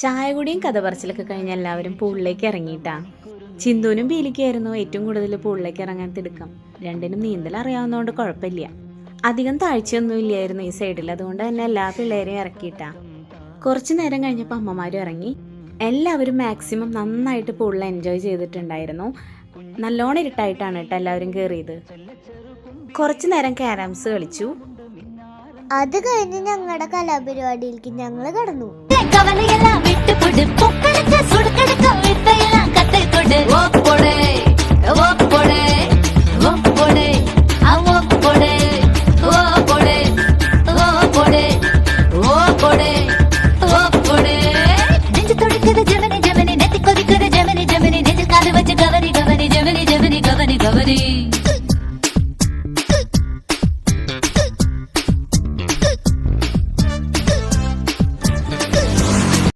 ചായ കുടിയും കഥ പറച്ചിലൊക്കെ കഴിഞ്ഞ് എല്ലാവരും പൂളിലേക്ക് ഇറങ്ങിയിട്ടാ. ചിന്തുവിനും പീലിക്കായിരുന്നു ഏറ്റവും കൂടുതൽ പൂളിലേക്ക് ഇറങ്ങാൻ തിടുക്കം. രണ്ടിനും നീന്തൽ അറിയാവുന്നതുകൊണ്ട് കുഴപ്പമില്ല. അധികം താഴ്ചയൊന്നും ഇല്ലായിരുന്നു ഈ സൈഡിൽ, അതുകൊണ്ട് തന്നെ എല്ലാ പിള്ളേരെയും ഇറക്കിയിട്ടാ. കുറച്ചു നേരം കഴിഞ്ഞപ്പോൾ അമ്മമാരും ഇറങ്ങി. എല്ലാവരും മാക്സിമം നന്നായിട്ട് പൂളിൽ എൻജോയ് ചെയ്തിട്ടുണ്ടായിരുന്നു. നല്ലോണം ഇരുട്ടായിട്ടാണ് കേട്ടോ എല്ലാവരും കയറിയത്. കുറച്ചു നേരം ക്യാരംസ് കളിച്ചു. അത് കഴിഞ്ഞ് ഞങ്ങളുടെ കലാപരിപാടിയിലേക്ക് ഞങ്ങൾ കടന്നു.